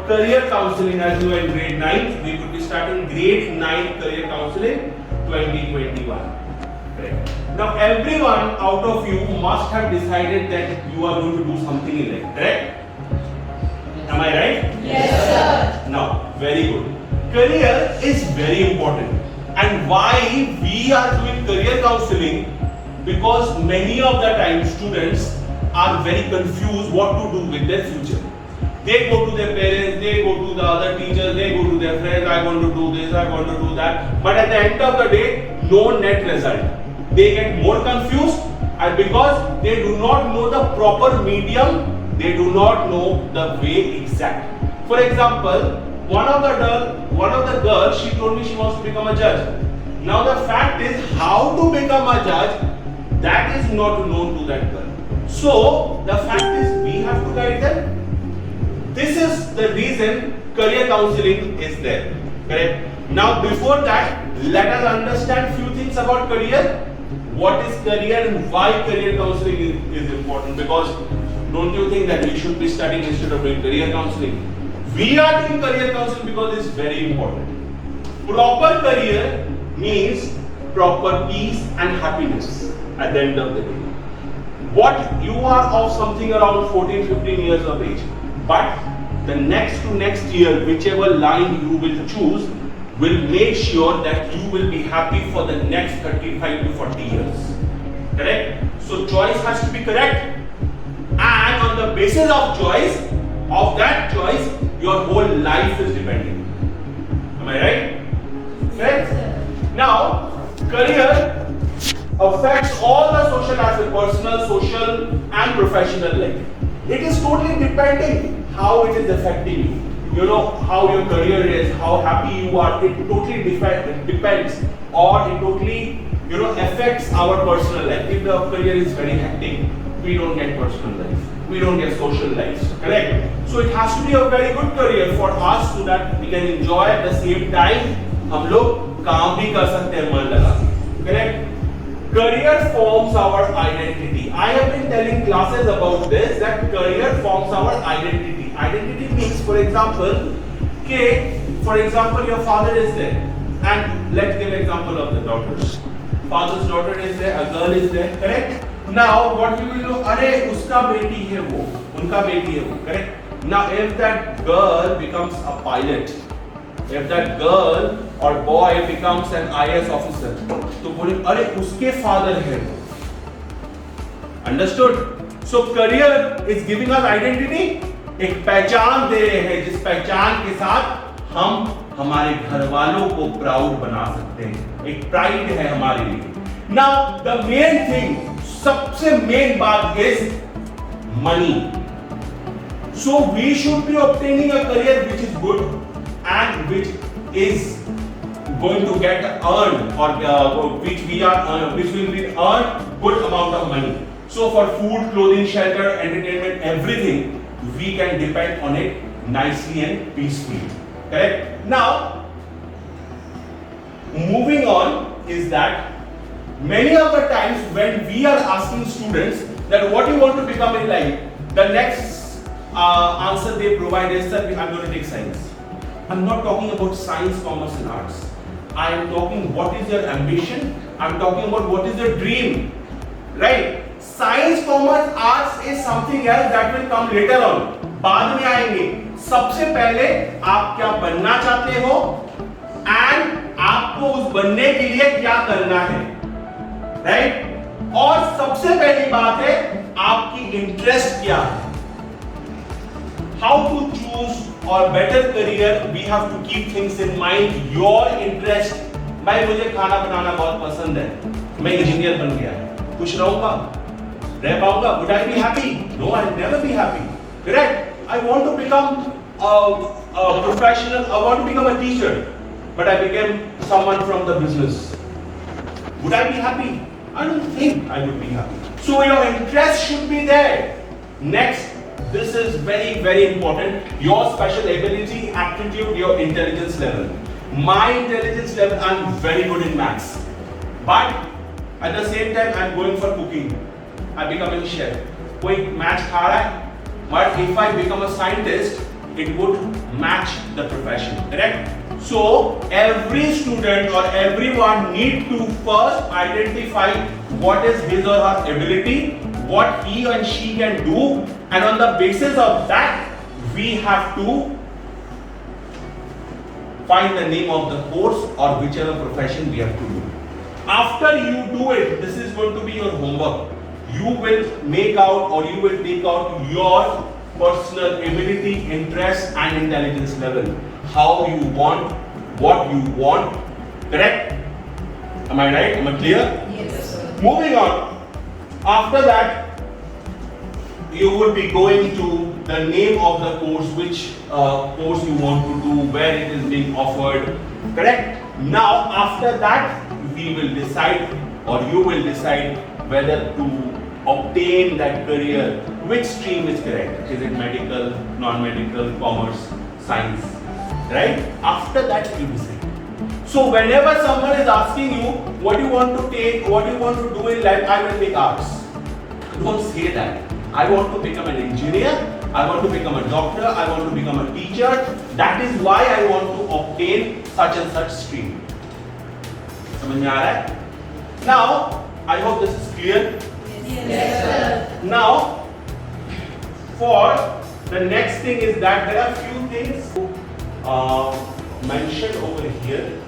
career counseling as you are in grade 9. We could be starting grade 9 career counseling 2021. Correct. Now everyone out of you must have decided that you are going to do something in life. Correct? Am I right? Yes, sir. Now, very good. Career is very important. And why we are doing career counseling? Because many of the time students are very confused what to do with their future. They go to their parents, they go to the other teachers, they go to their friends, I want to do this, I want to do that. But at the end of the day, no net result. They get more confused and because they do not know the proper medium, they do not know the way exact. For example, one of the girls, she told me she wants to become a judge. Now the fact is, how to become a judge, that is not known to that girl. So the fact is, we have to guide them. This is the reason career counseling is there. Correct? Now before that, let us understand few things about career. What is career and why career counseling is important? Because don't you think that we should be studying instead of doing career counseling? We are doing career counseling because it's very important. Proper career means proper peace and happiness at the end of the day. What you are of something around 14-15 years of age, but the next to next year, whichever line you will choose, will make sure that you will be happy for the next 35 to 40 years. Correct? So choice has to be correct. And on the basis of choice, of that choice, your whole life is depending. Am I right? Correct? Now, career affects all the social aspects, personal, social and professional life. It is totally depending how it is affecting you. You know how your career is, how happy you are. It totally depends, or it totally affects our personal life. If the career is very hectic, we don't get personal life. We don't get social lives. Correct? So it has to be a very good career for us so that we can enjoy at the same time. हम लोग काम भी कर सकते हैं मन लगा के. Correct? Career forms our identity. I have been telling classes about this, that career forms our identity. Identity means, for example, your father is there, and let's give example of the daughters. Father's daughter is there, a girl is there, correct? Now what we will do, अरे उसका बेटी है वो, उनका बेटी है वो, correct? Now if that girl becomes a pilot, if that girl or boy becomes an IAS officer, तो बोले अरे उसके father है वो. Understood? So career is giving us identity. एक पहचान दे रहे हैं जिस पहचान के साथ हम हमारे घर वालों को प्राउड बना सकते हैं. एक प्राइड है हमारे लिए. Now the main thing, सबसे मेन बात is money. So we should be obtaining a career which is good and which is going to get earned, or which will be earned good amount of money. So for food, clothing, shelter, entertainment, everything, we can depend on it nicely and peacefully. Correct? Now, moving on is that many of the times when we are asking students that what you want to become in life, the next answer they provide is that I'm going to take science. I'm not talking about science, commerce and arts. I am talking what is your ambition. I'm talking about what is your dream. Right? Science, commerce, arts is something else that will come later on. बाद में आएंगे. सबसे पहले आप क्या बनना चाहते हो and आपको उस बनने के लिए क्या करना है. Right? और सबसे पहली बात है आपकी इंटरेस्ट क्या है. How to choose or better career, we have to keep things in mind. Your interest. भाई मुझे खाना बनाना बहुत पसंद है. मैं इंजीनियर बन गया. खुश रहूंगा? रह पाऊंगा? Would I be happy? No, I'll never be happy. Correct? I want to become a professional. I want to become a teacher, but I became someone from the business. Would I be happy? I don't think I would be happy. So your interest should be there. Next, this is very, very important. Your special ability, aptitude, your intelligence level. My intelligence level, I'm very good in maths. But at the same time, I'm going for cooking. I'm becoming chef. कोई match खा रहा है, but if I become a scientist, it would match the profession, correct? So every student or everyone need to first identify what is his or her ability, what he and she can do, and on the basis of that we have to find the name of the course or whichever profession we have to do. After you do it, this is going to be your homework. You will make out or you will take out your personal ability, interest and intelligence level. How you want, what you want, correct? Am I right? Am I clear? Yes, sir. Moving on. After that, you would be going to the name of the course, which course you want to do, where it is being offered, correct? Now, after that, we will decide or you will decide whether to obtain that career, which stream is correct. Is it medical, non-medical, commerce, science, right? After that, you decide. So whenever someone is asking you, what do you want to take, what do you want to do in life, I will take arts. Don't say that. I want to become an engineer, I want to become a doctor, I want to become a teacher. That is why I want to obtain such and such stream. समझ में आ रहा है? Now, I hope this is clear. Yes, sir. Now, for the next thing is that there are few things mentioned over here.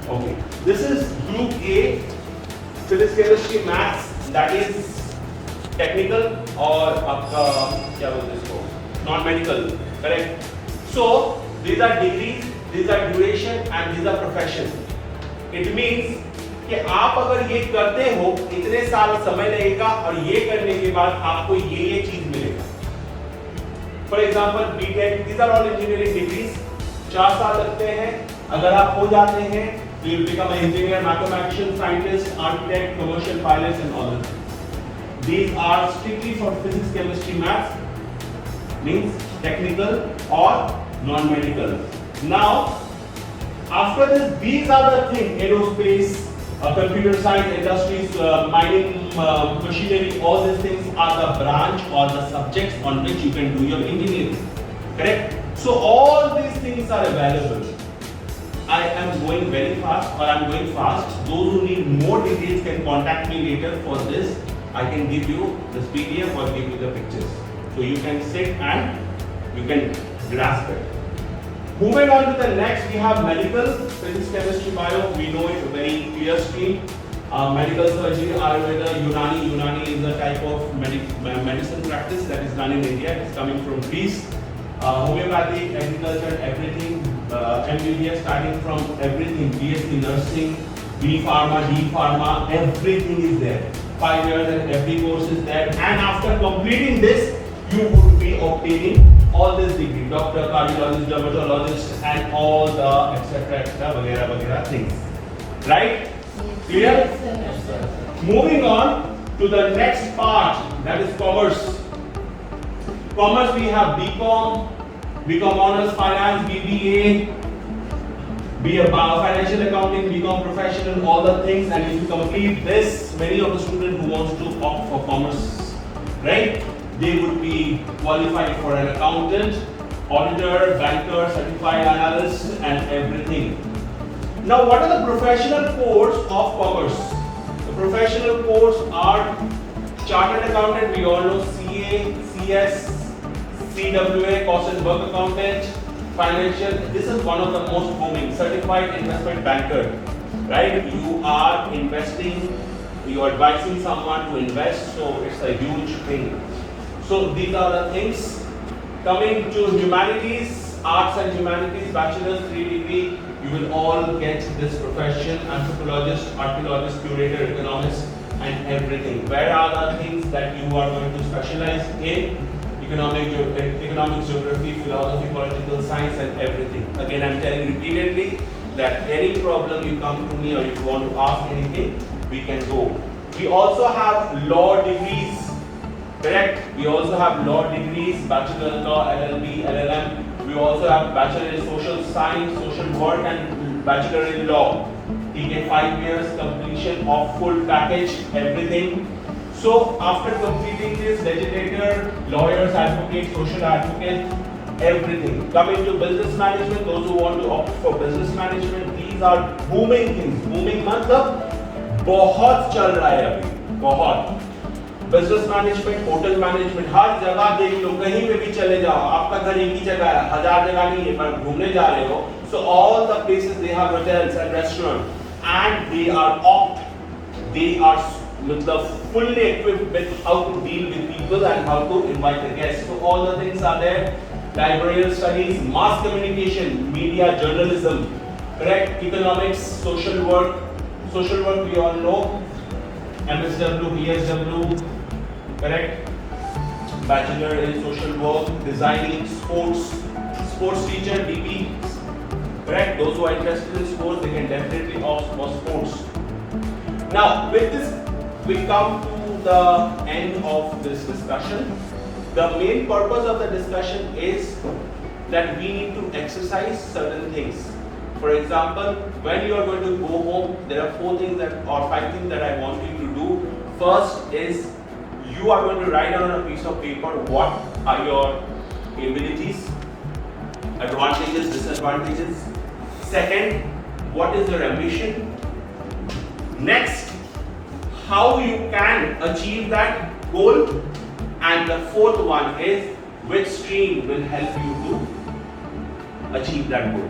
Okay, this is group A, physics, chemistry, maths. That is technical or क्या बोलते हैं इसको, non-medical, correct? So these are degrees, these are duration, and these are profession. It means कि आप अगर ये करते हो इतने साल समय लगेगा और ये करने के बाद आपको ये चीज मिलेगा. For example BTech, these are all engineering degrees, 4 साल लगते हैं. अगर आप हो जाते हैं तो you will become an engineer, mathematician, scientist, architect, commercial pilots and all that. These are strictly for physics, chemistry, maths, means technical or non-medical. Now, after this, these are the things: aerospace, computer science, industries, mining, machinery. All these things are the branch or the subjects on which you can do your engineering. Correct? So all these things are available. I am going very fast, or I am going fast. Those who need more details can contact me later for this. I can give you this PDF or give you the pictures. So you can sit and you can grasp it. Moving on to the next, we have medical, physics, chemistry, bio. We know it, a very clear stream. Medical surgery, Ayurveda, Unani. Unani is a type of medicine practice that is done in India. It's coming from Greece. Homeopathy, agriculture, everything. MBBS, starting from everything. BSc nursing, B Pharma, D Pharma, everything is there. 5 years and every course is there. And after completing this, you would be obtaining all this degree, doctor, cardiologist, dermatologist, and all the etc. etc. things. Right? Clear? Yes, sir. Moving on to the next part, that is commerce. Commerce, we have BCom, BCom Honors Finance, BBA, Financial Accounting, BCom Professional, all the things. And if you complete this, many of the students who wants to opt for commerce, right? They would be qualified for an accountant, auditor, banker, certified analyst, and everything. Now, what are the professional course of commerce? The professional course are chartered accountant. We all know CA, CS, CWA, cost and work accountant, financial. This is one of the most booming. Certified investment banker, right? You are investing, you are advising someone to invest, so it's a huge thing. So these are the things. Coming to humanities, arts and humanities, bachelor's, 3 degree, you will all get this profession: anthropologist, archaeologist, curator, economist, and everything. Where are the things that you are going to specialize in? Economics, geography, philosophy, political science, and everything. Again, I'm telling repeatedly that any problem you come to me or if you want to ask anything, we can go. We also have law degrees. Correct? We also have law degrees, bachelor in law, LLB, LLM. We also have bachelor in social science, social work, and bachelor in law. TK 5 years completion of full package, everything. So after completing this, legislator, lawyers, advocates, social advocates, everything. Coming to business management, those who want to opt for business management, these are booming things. Booming मतलब बहुत चल रहा है अभी, बहुत. Business management, hotel management, हर जगह देख लो, कहीं पे भी चले जाओ, आपका घर एक ही जगह है, 1000 जगह नहीं है, पर घूमने जा रहे हो, so all the places they have hotels and restaurants, and they are मतलब fully equipped with how to deal with people and how to invite the guests. So all the things are there. Librarian studies, mass communication, media, journalism, correct? Economics, social work we all know. MSW, PSW, correct? Bachelor in social work, designing, sports teacher, DP, correct? Those who are interested in sports, they can definitely opt for sports. Now, with this, we come to the end of this discussion. The main purpose of the discussion is that we need to exercise certain things. For example, when you are going to go home, there are 4 things or 5 things that I want you to do. First is you are going to write down on a piece of paper what are your abilities, advantages, disadvantages. Second, what is your ambition? Next, how you can achieve that goal. And the 4th one is which stream will help you to achieve that goal.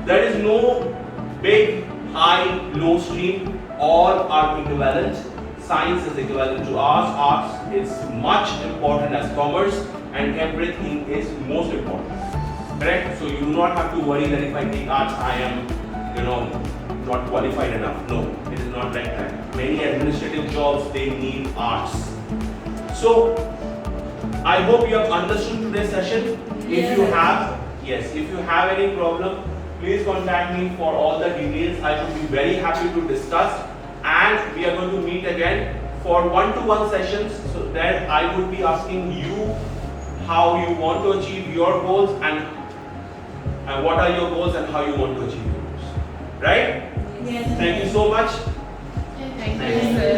There is no big, high, low stream. All are equivalent. Science is equivalent to arts is much important as commerce, and everything is most important. Correct? So you do not have to worry that if I take arts, I am, not qualified enough. No, it is not like that. Many administrative jobs, they need arts. So I hope you have understood today's session. If you have any problem, please contact me for all the details. I would be very happy to discuss, and we are going to meet again for one-to-one sessions. So that I would be asking you how you want to achieve your goals and what are your goals and how you want to achieve your goals. Right? Yes. Thank you so much. Thank you, sir.